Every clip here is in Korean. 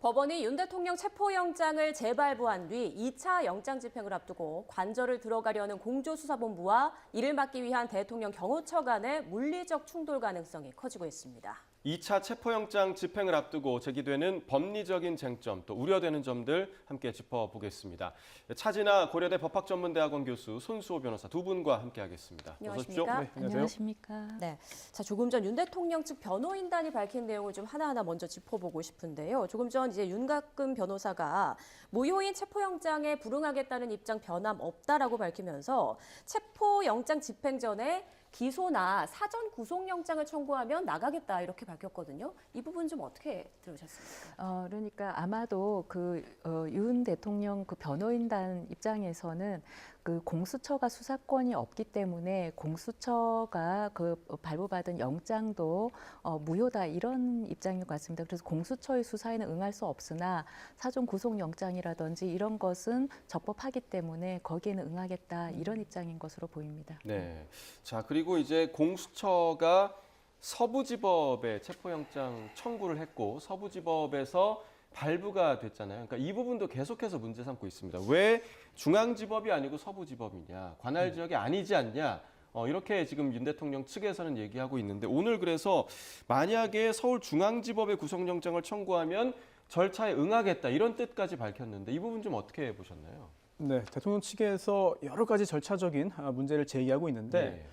법원이 윤 대통령 체포영장을 재발부한 뒤 2차 영장 집행을 앞두고 관저를 들어가려는 공조수사본부와 이를 막기 위한 대통령 경호처 간의 물리적 충돌 가능성이 커지고 있습니다. 2차 체포영장 집행을 앞두고 제기되는 법리적인 쟁점, 또 우려되는 점들 함께 짚어보겠습니다. 차진아 고려대 법학전문대학원 교수, 손수호 변호사 두 분과 함께하겠습니다. 안녕하십니까? 네, 안녕하십니까? 네, 자 조금 전 윤 대통령 측 변호인단이 밝힌 내용을 좀 하나하나 먼저 짚어보고 싶은데요. 조금 전 이제 윤곽금 변호사가 무효인 체포영장에 불응하겠다는 입장 변함없다라고 밝히면서 체포영장 집행 전에 기소나 사전 구속영장을 청구하면 나가겠다 이렇게 밝혔거든요. 이 부분 좀 어떻게 들으셨습니까? 그러니까 아마도 윤 대통령 그 변호인단 입장에서는 그 공수처가 수사권이 없기 때문에 공수처가 그 발부받은 영장도 무효다 이런 입장인 것 같습니다. 그래서 공수처의 수사에는 응할 수 없으나 사전 구속영장이라든지 이런 것은 적법하기 때문에 거기에는 응하겠다 이런 입장인 것으로 보입니다. 네. 자, 그리고 이제 공수처가 서부지법에 체포영장 청구를 했고 서부지법에서 발부가 됐잖아요. 그러니까 이 부분도 계속해서 문제 삼고 있습니다. 왜 중앙지법이 아니고 서부지법이냐, 관할 지역이 아니지 않냐, 이렇게 지금 윤 대통령 측에서는 얘기하고 있는데 오늘 그래서 만약에 서울중앙지법에 구속영장을 청구하면 절차에 응하겠다 이런 뜻까지 밝혔는데 이 부분 좀 어떻게 보셨나요? 네, 대통령 측에서 여러 가지 절차적인 문제를 제기하고 있는데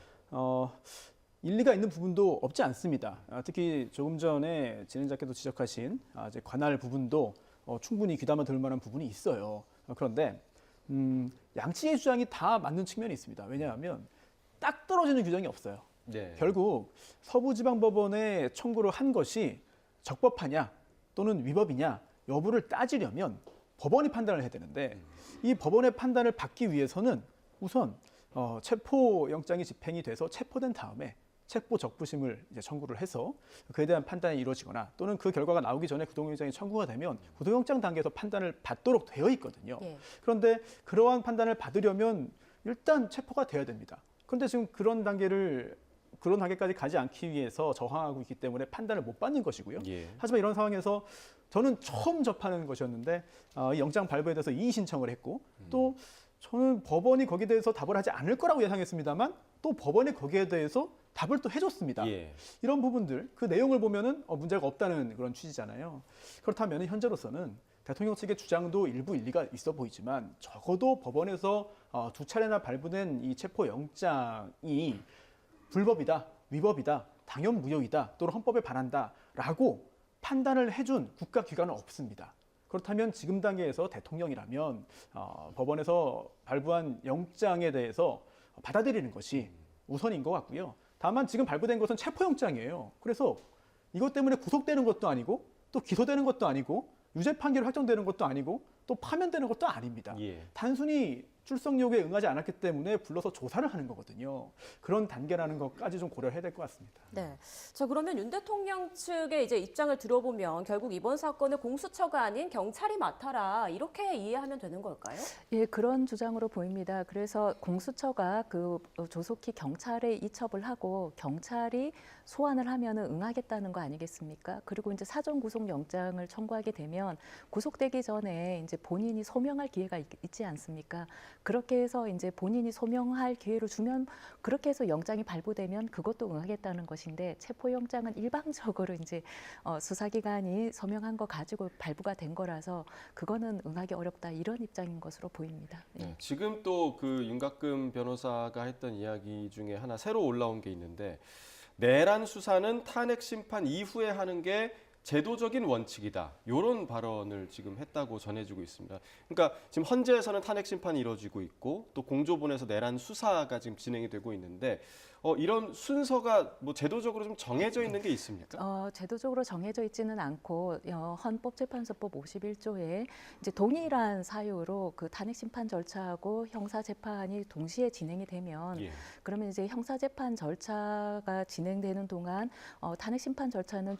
일리가 있는 부분도 없지 않습니다. 특히 조금 전에 진행자께서 지적하신 이제 관할 부분도 충분히 귀담아 들을 만한 부분이 있어요. 그런데 양측의 주장이 다 맞는 측면이 있습니다. 왜냐하면 딱 떨어지는 규정이 없어요. 네. 결국 서부지방법원에 청구를 한 것이 적법하냐 또는 위법이냐 여부를 따지려면 법원이 판단을 해야 되는데 이 법원의 판단을 받기 위해서는 우선 체포영장이 집행이 돼서 체포된 다음에 체포 적부심을 이제 청구를 해서 그에 대한 판단이 이루어지거나 또는 그 결과가 나오기 전에 구속영장이 청구가 되면 구속영장 단계에서 판단을 받도록 되어 있거든요. 예. 그런데 그러한 판단을 받으려면 일단 체포가 돼야 됩니다. 그런데 지금 그런 단계까지 가지 않기 위해서 저항하고 있기 때문에 판단을 못 받는 것이고요. 예. 하지만 이런 상황에서 저는 처음 접하는 것이었는데 이 영장 발부에 대해서 이의 신청을 했고 또 저는 법원이 거기에 대해서 답을 하지 않을 거라고 예상했습니다만 또 법원이 거기에 대해서 답을 또 해줬습니다. 예. 이런 부분들, 그 내용을 보면은 문제가 없다는 그런 취지잖아요. 그렇다면 현재로서는 대통령 측의 주장도 일부 일리가 있어 보이지만 적어도 법원에서 두 차례나 발부된 이 체포영장이 불법이다, 위법이다, 당연 무효이다, 또는 헌법에 반한다라고 판단을 해준 국가기관은 없습니다. 그렇다면 지금 단계에서 대통령이라면 법원에서 발부한 영장에 대해서 받아들이는 것이 우선인 것 같고요. 다만 지금 발부된 것은 체포영장이에요. 그래서 이것 때문에 구속되는 것도 아니고 또 기소되는 것도 아니고 유죄 판결이 확정되는 것도 아니고 또 파면되는 것도 아닙니다. 예. 단순히 출석 요구에 응하지 않았기 때문에 불러서 조사를 하는 거거든요. 그런 단계라는 것까지 좀 고려해야 될 것 같습니다. 네. 자, 그러면 윤 대통령 측의 이제 입장을 들어보면 결국 이번 사건을 공수처가 아닌 경찰이 맡아라 이렇게 이해하면 되는 걸까요? 예, 그런 주장으로 보입니다. 그래서 공수처가 조속히 경찰에 이첩을 하고 경찰이 소환을 하면은 응하겠다는 거 아니겠습니까? 그리고 이제 사전 구속 영장을 청구하게 되면 구속되기 전에 이제 본인이 소명할 기회가 있지 않습니까? 그렇게 해서 이제 본인이 소명할 기회를 주면 그렇게 해서 영장이 발부되면 그것도 응하겠다는 것인데 체포영장은 일방적으로 이제 수사기관이 서명한 거 가지고 발부가 된 거라서 그거는 응하기 어렵다 이런 입장인 것으로 보입니다. 예. 네, 지금 또 그 윤곽금 변호사가 했던 이야기 중에 하나 새로 올라온 게 있는데 내란 수사는 탄핵 심판 이후에 하는 게 제도적인 원칙이다. 이런 발언을 지금 했다고 전해지고 있습니다. 그러니까 지금 헌재에서는 탄핵 심판이 이루어지고 있고 또 공조본에서 내란 수사가 지금 진행이 되고 있는데 이런 순서가 뭐 제도적으로 좀 정해져 있는 게 있습니까? 제도적으로 정해져 있지는 않고 헌법재판소법 51조에 이제 동일한 사유로 그 탄핵 심판 절차하고 형사 재판이 동시에 진행이 되면 예. 그러면 이제 형사 재판 절차가 진행되는 동안 탄핵 심판 절차는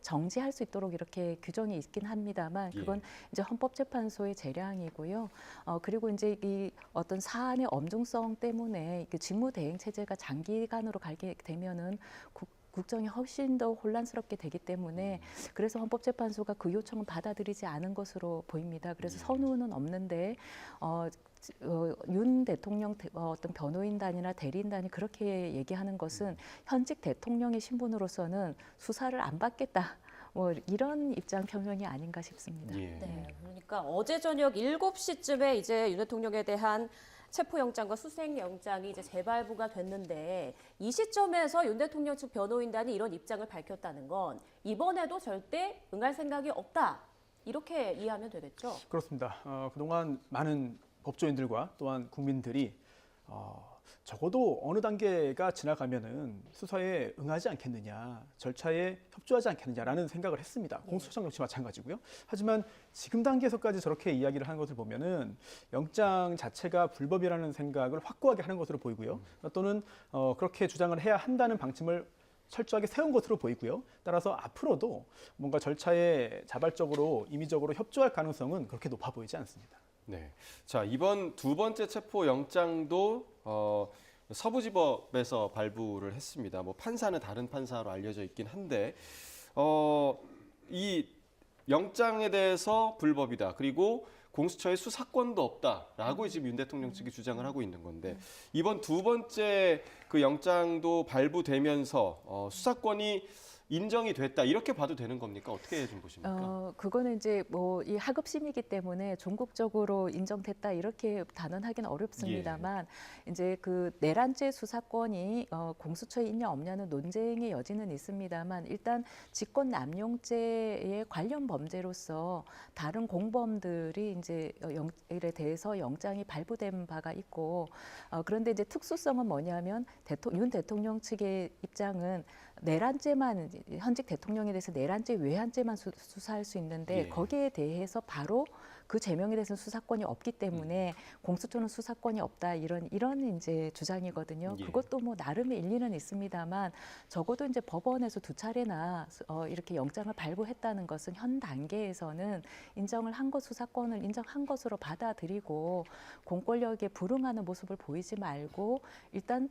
정지할 수 있도록 이렇게 규정이 있긴 합니다만 그건 이제 헌법재판소의 재량이고요. 그리고 이제 이 어떤 사안의 엄중성 때문에 그 직무대행 체제가 장기간으로 가게 되면은 국정이 훨씬 더 혼란스럽게 되기 때문에 그래서 헌법재판소가 그 요청은 받아들이지 않은 것으로 보입니다. 그래서 선우는 없는데 윤 대통령 어떤 변호인단이나 대리인단이 그렇게 얘기하는 것은 현직 대통령의 신분으로서는 수사를 안 받겠다. 뭐 이런 입장 표명이 아닌가 싶습니다. 예. 네, 그러니까 어제 저녁 7시쯤에 이제 윤 대통령에 대한 체포영장과 수색영장이 이제 재발부가 됐는데 이 시점에서 윤 대통령 측 변호인단이 이런 입장을 밝혔다는 건 이번에도 절대 응할 생각이 없다. 이렇게 이해하면 되겠죠? 그렇습니다. 그동안 많은 법조인들과 또한 국민들이 적어도 어느 단계가 지나가면은 수사에 응하지 않겠느냐, 절차에 협조하지 않겠느냐라는 생각을 했습니다. 공수처장 역시 마찬가지고요. 하지만 지금 단계에서까지 저렇게 이야기를 하는 것을 보면은 영장 자체가 불법이라는 생각을 확고하게 하는 것으로 보이고요. 또는 그렇게 주장을 해야 한다는 방침을 철저하게 세운 것으로 보이고요. 따라서 앞으로도 뭔가 절차에 자발적으로 임의적으로 협조할 가능성은 그렇게 높아 보이지 않습니다. 네. 자, 이번 두 번째 체포 영장도 서부지법에서 발부를 했습니다. 뭐 판사는 다른 판사로 알려져 있긴 한데 이 영장에 대해서 불법이다. 그리고 공수처에 수사권도 없다라고 지금 윤 대통령 측이 주장을 하고 있는 건데 이번 두 번째 그 영장도 발부되면서 수사권이 인정이 됐다 이렇게 봐도 되는 겁니까? 어떻게 좀 보십니까? 그거는 이제 뭐 이 하급심이기 때문에 종국적으로 인정됐다 이렇게 단언하기는 어렵습니다만 이제 그 내란죄 수사권이 공수처에 있냐 없냐는 논쟁의 여지는 있습니다만 일단 직권 남용죄의 관련 범죄로서 다른 공범들이 이제 영에 대해서 영장이 발부된 바가 있고 그런데 이제 특수성은 뭐냐면 윤 대통령 측의 입장은 내란죄만 현직 대통령에 대해서 내란죄 외환죄만 수사할 수 있는데 거기에 대해서 바로 그 제명에 대해서는 수사권이 없기 때문에 공수처는 수사권이 없다 이런 이제 주장이거든요. 그것도 뭐 나름의 일리는 있습니다만 적어도 이제 법원에서 두 차례나 이렇게 영장을 발부했다는 것은 현 단계에서는 인정을 한 것 수사권을 인정한 것으로 받아들이고 공권력에 불응하는 모습을 보이지 말고 일단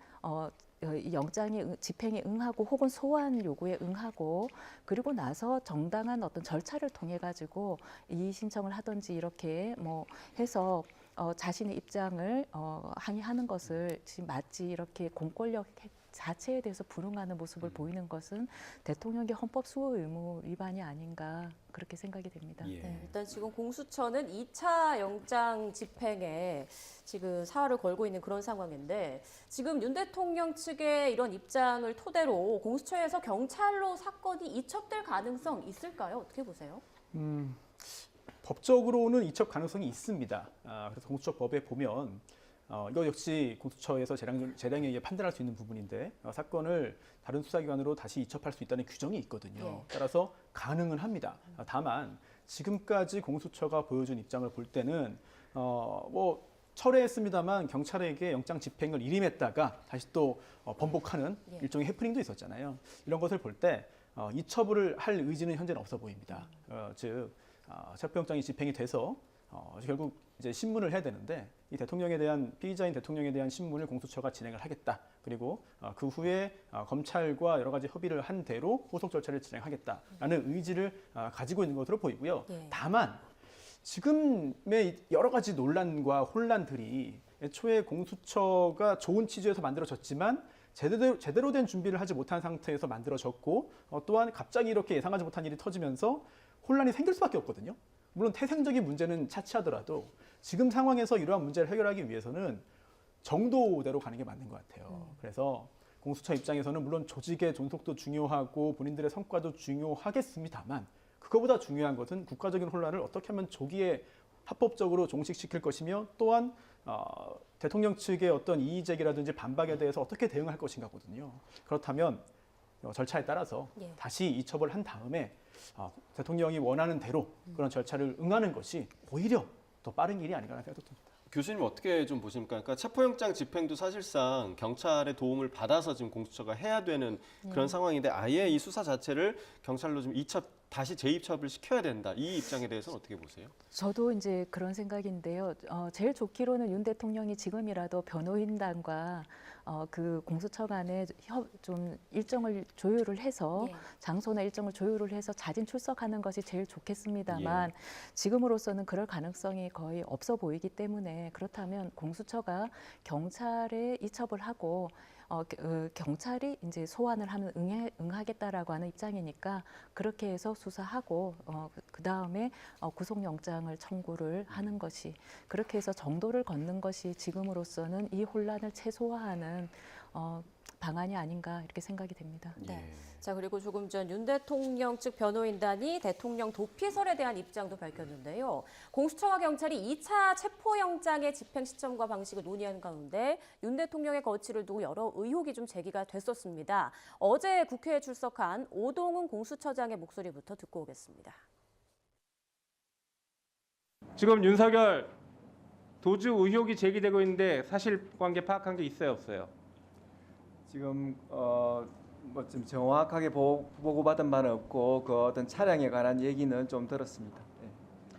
이 영장의 집행에 응하고 혹은 소환 요구에 응하고 그리고 나서 정당한 어떤 절차를 통해 가지고 이의 신청을 하든지 이렇게 뭐 해서 자신의 입장을 항의하는 것을 지금 마치 이렇게 공권력 자체에 대해서 불응하는 모습을 보이는 것은 대통령의 헌법 수호 의무 위반이 아닌가 그렇게 생각이 됩니다. 네, 일단 지금 공수처는 2차 영장 집행에 지금 사활을 걸고 있는 그런 상황인데 지금 윤 대통령 측의 이런 입장을 토대로 공수처에서 경찰로 사건이 이첩될 가능성 있을까요? 어떻게 보세요? 법적으로는 이첩 가능성이 있습니다. 그래서 공수처법에 보면 이거 역시 공수처에서 재량에 의해 판단할 수 있는 부분인데 사건을 다른 수사기관으로 다시 이첩할 수 있다는 규정이 있거든요. 따라서 가능은 합니다. 다만 지금까지 공수처가 보여준 입장을 볼 때는 뭐 철회했습니다만 경찰에게 영장 집행을 일임했다가 다시 또 번복하는 일종의 해프닝도 있었잖아요. 이런 것을 볼 때 이첩을 할 의지는 현재는 없어 보입니다. 즉 체포영장이 집행이 돼서 결국 이제 신문을 해야 되는데 이 대통령에 대한 피의자인 대통령에 대한 신문을 공수처가 진행을 하겠다. 그리고 그 후에 검찰과 여러 가지 협의를 한 대로 후속 절차를 진행하겠다라는 의지를 가지고 있는 것으로 보이고요. 다만 지금의 여러 가지 논란과 혼란들이 애초에 공수처가 좋은 취지에서 만들어졌지만 제대로 된 준비를 하지 못한 상태에서 만들어졌고 또한 갑자기 이렇게 예상하지 못한 일이 터지면서 혼란이 생길 수밖에 없거든요. 물론 태생적인 문제는 차치하더라도 지금 상황에서 이러한 문제를 해결하기 위해서는 정도대로 가는 게 맞는 것 같아요. 그래서 공수처 입장에서는 물론 조직의 존속도 중요하고 본인들의 성과도 중요하겠습니다만 그거보다 중요한 것은 국가적인 혼란을 어떻게 하면 조기에 합법적으로 종식시킬 것이며 또한 대통령 측의 어떤 이의제기라든지 반박에 대해서 어떻게 대응할 것인가거든요. 그렇다면 절차에 따라서 다시 이첩을 한 다음에 대통령이 원하는 대로 그런 절차를 응하는 것이 오히려 더 빠른 길이 아닌가 생각도 듭니다. 교수님 어떻게 좀 보십니까? 그러니까 체포영장 집행도 사실상 경찰의 도움을 받아서 지금 공수처가 해야 되는 그런 상황인데 아예 이 수사 자체를 경찰로 좀 이첩 다시 재입첩을 시켜야 된다. 이 입장에 대해서는 어떻게 보세요? 저도 이제 그런 생각인데요. 제일 좋기로는 윤 대통령이 지금이라도 변호인단과 그 공수처 간에 좀 일정을 조율을 해서 예. 장소나 일정을 조율을 해서 자진 출석하는 것이 제일 좋겠습니다만 예. 지금으로서는 그럴 가능성이 거의 없어 보이기 때문에 그렇다면 공수처가 경찰에 이첩을 하고 경찰이 이제 소환을 하면 응하겠다라고 하는 입장이니까 그렇게 해서 수사하고 그 다음에 구속영장을 청구를 하는 것이 그렇게 해서 정도를 걷는 것이 지금으로서는 이 혼란을 최소화하는 방안이 아닌가 이렇게 생각이 됩니다. 네. 자, 그리고 조금 전 윤 대통령 측 변호인단이 대통령 도피설에 대한 입장도 밝혔는데요. 공수처와 경찰이 2차 체포영장의 집행 시점과 방식을 논의하는 가운데 윤 대통령의 거취를 두고 여러 의혹이 좀 제기가 됐었습니다. 어제 국회에 출석한 오동훈 공수처장의 목소리부터 듣고 오겠습니다. 지금 윤석열 도주 의혹이 제기되고 있는데 사실관계 파악한 게 있어요, 없어요? 지금 뭐 좀 정확하게 보고받은 바는 없고 그 어떤 차량에 관한 얘기는 좀 들었습니다. 예.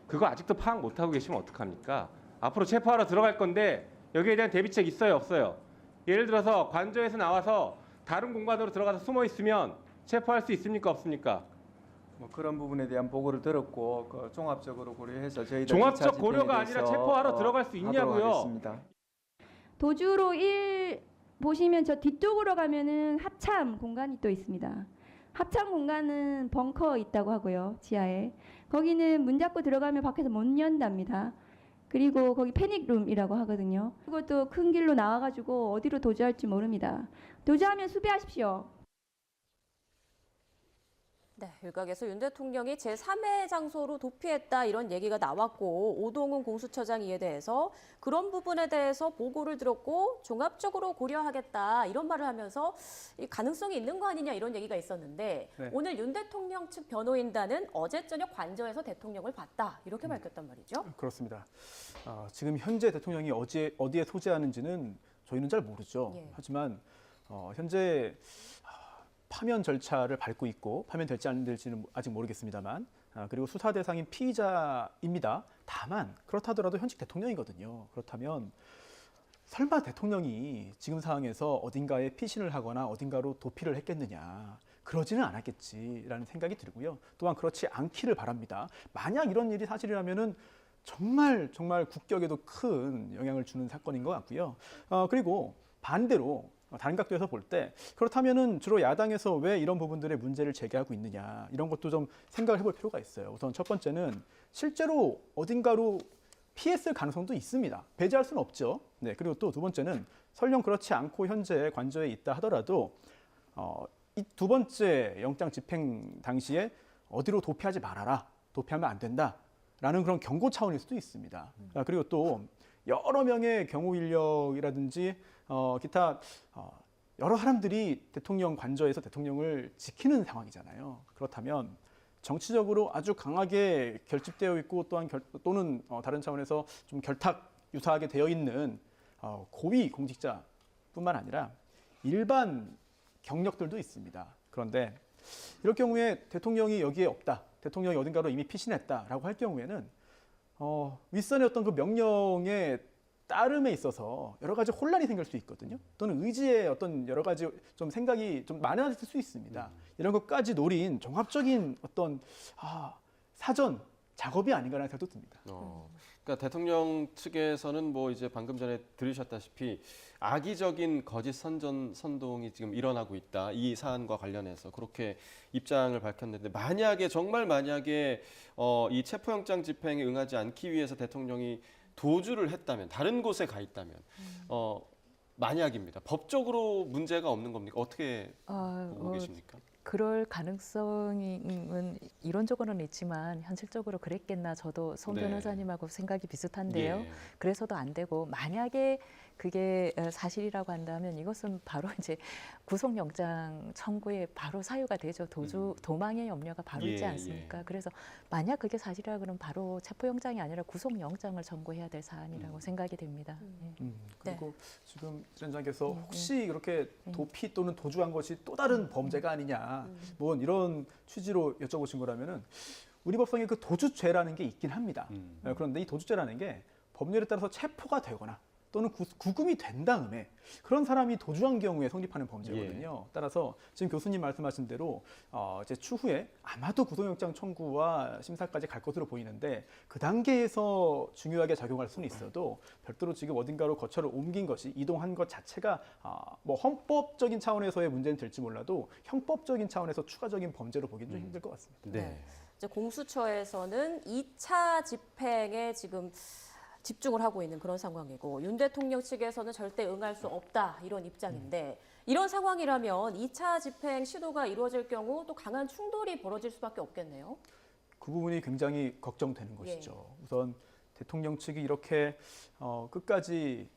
그거 아직도 파악 못 하고 계시면 어떡합니까? 앞으로 체포하러 들어갈 건데 여기에 대한 대비책 있어요, 없어요? 예를 들어서 관저에서 나와서 다른 공간으로 들어가서 숨어 있으면 체포할 수 있습니까, 없습니까? 뭐 그런 부분에 대한 보고를 들었고 그 종합적으로 고려해서 저희들 종합적 2차 집행에 고려가 아니라 대해서, 체포하러 들어갈 수 하도록 있냐고요? 하겠습니다. 도주로 보시면 저 뒤쪽으로 가면은 합참 공간이 또 있습니다. 합참 공간은 벙커 있다고 하고요, 지하에. 거기는 문 잡고 들어가면 밖에서 못 연답니다. 그리고 거기 패닉룸이라고 하거든요. 그것도 큰 길로 나와가지고 어디로 도주할지 모릅니다. 도주하면 수비하십시오. 네, 일각에서 윤 대통령이 제3의 장소로 도피했다 이런 얘기가 나왔고 오동훈 공수처장 이에 대해서 그런 부분에 대해서 보고를 들었고 종합적으로 고려하겠다 이런 말을 하면서 이 가능성이 있는 거 아니냐 이런 얘기가 있었는데 네. 오늘 윤 대통령 측 변호인단은 어제 저녁 관저에서 대통령을 봤다 이렇게 밝혔단 말이죠. 그렇습니다. 지금 현재 대통령이 어디에 소재하는지는 저희는 잘 모르죠. 예. 하지만 현재 파면 절차를 밟고 있고 파면될지 안 될지는 아직 모르겠습니다만 그리고 수사 대상인 피의자입니다. 다만 그렇다더라도 현직 대통령이거든요. 그렇다면 설마 대통령이 지금 상황에서 어딘가에 피신을 하거나 어딘가로 도피를 했겠느냐. 그러지는 않았겠지라는 생각이 들고요. 또한 그렇지 않기를 바랍니다. 만약 이런 일이 사실이라면은 정말 국격에도 큰 영향을 주는 사건인 것 같고요. 그리고 반대로 다른 각도에서 볼 때 그렇다면은 주로 야당에서 왜 이런 부분들의 문제를 제기하고 있느냐 이런 것도 좀 생각을 해볼 필요가 있어요. 우선 첫 번째는 실제로 어딘가로 피했을 가능성도 있습니다. 배제할 수는 없죠. 네, 그리고 또 두 번째는 설령 그렇지 않고 현재 관저에 있다 하더라도 이 두 번째 영장 집행 당시에 어디로 도피하지 말아라, 도피하면 안 된다라는 그런 경고 차원일 수도 있습니다. 그리고 또 여러 명의 경호 인력이라든지 기타 여러 사람들이 대통령 관저에서 대통령을 지키는 상황이잖아요. 그렇다면 정치적으로 아주 강하게 결집되어 있고 또는 다른 차원에서 좀 결탁 유사하게 되어 있는 고위 공직자뿐만 아니라 일반 경력들도 있습니다. 그런데 이럴 경우에 대통령이 여기에 없다, 대통령이 어딘가로 이미 피신했다라고 할 경우에는 윗선의 어떤 그 명령에 따름에 있어서 여러 가지 혼란이 생길 수 있거든요. 또는 의지의 어떤 여러 가지 좀 생각이 좀 많아질 수 있습니다. 이런 것까지 노린 종합적인 어떤 사전 작업이 아닌가라는 생각도 듭니다. 그러니까 대통령 측에서는 뭐 이제 방금 전에 들으셨다시피 악의적인 거짓 선동이 지금 일어나고 있다. 이 사안과 관련해서 그렇게 입장을 밝혔는데 정말 만약에 이 체포영장 집행에 응하지 않기 위해서 대통령이 도주를 했다면 다른 곳에 가 있다면 만약입니다. 법적으로 문제가 없는 겁니까? 어떻게 보고 계십니까? 그럴 가능성은 이론적으로는 있지만 현실적으로 그랬겠나 저도 송 네. 변호사님하고 생각이 비슷한데요. 예. 그래서도 안 되고 만약에 그게 사실이라고 한다면 이것은 바로 이제 구속영장 청구에 바로 사유가 되죠. 도망의 염려가 바로 있지 예, 않습니까? 그래서 만약 그게 사실이라 그러면 바로 체포영장이 아니라 구속영장을 청구해야 될 사안이라고 생각이 됩니다. 예. 그리고 지금 지원장께서 혹시 그렇게 도피 또는 도주한 것이 또 다른 범죄가 아니냐 되냐. 뭐 이런 취지로 여쭤보신 거라면은 우리 법상에 그 도주죄라는 게 있긴 합니다. 그런데 이 도주죄라는 게 법률에 따라서 체포가 되거나 또는 구금이 된 다음에 그런 사람이 도주한 경우에 성립하는 범죄거든요. 따라서 지금 교수님 말씀하신 대로 이제 추후에 아마도 구속영장 청구와 심사까지 갈 것으로 보이는데 그 단계에서 중요하게 작용할 수는 있어도 별도로 지금 어딘가로 거처를 옮긴 것이 이동한 것 자체가 뭐 헌법적인 차원에서의 문제는 될지 몰라도 형법적인 차원에서 추가적인 범죄로 보기는 좀 힘들 것 같습니다. 네. 이제 공수처에서는 2차 집행에 지금 집중을 하고 있는 그런 상황이고 윤 대통령 측에서는 절대 응할 수 없다 이런 입장인데 이런 상황이라면 2차 집행 시도가 이루어질 경우 또 강한 충돌이 벌어질 수밖에 없겠네요. 그 부분이 굉장히 걱정되는 것이죠. 우선 대통령 측이 이렇게 끝까지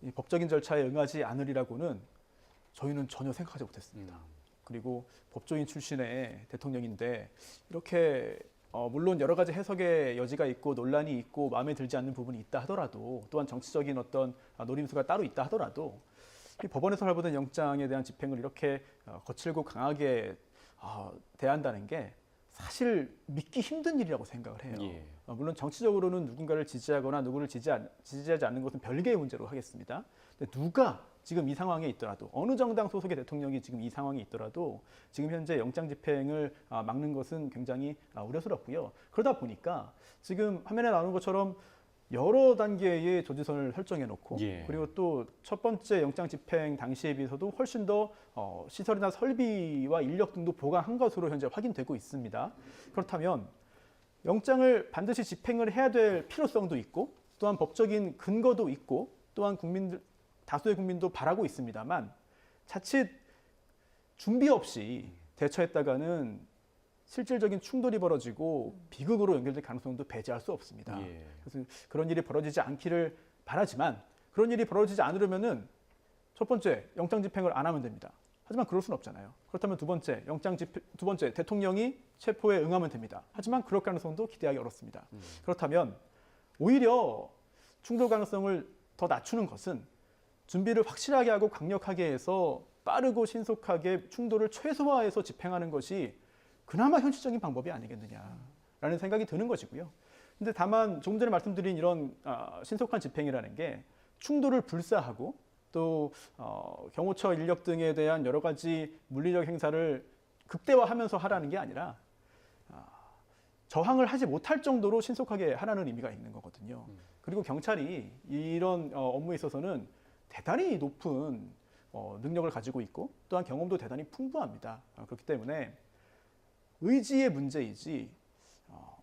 이 법적인 절차에 응하지 않으리라고는 저희는 전혀 생각하지 못했습니다. 그리고 법조인 출신의 대통령인데 이렇게 물론 여러 가지 해석의 여지가 있고 논란이 있고 마음에 들지 않는 부분이 있다 하더라도 또한 정치적인 어떤 노림수가 따로 있다 하더라도 이 법원에서 발부된 영장에 대한 집행을 이렇게 거칠고 강하게 대한다는 게 사실 믿기 힘든 일이라고 생각을 해요. 예. 물론 정치적으로는 누군가를 지지하거나 누구를 지지하지 않는 것은 별개의 문제로 하겠습니다. 근데 누가 지금 이 상황에 있더라도 어느 정당 소속의 대통령이 지금 이 상황에 있더라도 지금 현재 영장 집행을 막는 것은 굉장히 우려스럽고요. 그러다 보니까 지금 화면에 나오는 것처럼 여러 단계의 조지선을 설정해 놓고 예. 그리고 또 첫 번째 영장 집행 당시에 비해서도 훨씬 더 시설이나 설비와 인력 등도 보강한 것으로 현재 확인되고 있습니다. 그렇다면 영장을 반드시 집행을 해야 될 필요성도 있고 또한 법적인 근거도 있고 또한 다수의 국민도 바라고 있습니다만 자칫 준비 없이 대처했다가는 실질적인 충돌이 벌어지고 비극으로 연결될 가능성도 배제할 수 없습니다. 예. 그래서 그런 일이 벌어지지 않기를 바라지만 그런 일이 벌어지지 않으려면은 첫 번째 영장 집행을 안 하면 됩니다. 하지만 그럴 수는 없잖아요. 그렇다면 두 번째 대통령이 체포에 응하면 됩니다. 하지만 그럴 가능성도 기대하기 어렵습니다. 그렇다면 오히려 충돌 가능성을 더 낮추는 것은 준비를 확실하게 하고 강력하게 해서 빠르고 신속하게 충돌을 최소화해서 집행하는 것이 그나마 현실적인 방법이 아니겠느냐라는 생각이 드는 것이고요. 근데 다만 조금 전에 말씀드린 이런 신속한 집행이라는 게 충돌을 불사하고 또 경호처 인력 등에 대한 여러 가지 물리적 행사를 극대화하면서 하라는 게 아니라 저항을 하지 못할 정도로 신속하게 하라는 의미가 있는 거거든요. 그리고 경찰이 이런 업무에 있어서는 대단히 높은 능력을 가지고 있고 또한 경험도 대단히 풍부합니다. 그렇기 때문에 의지의 문제이지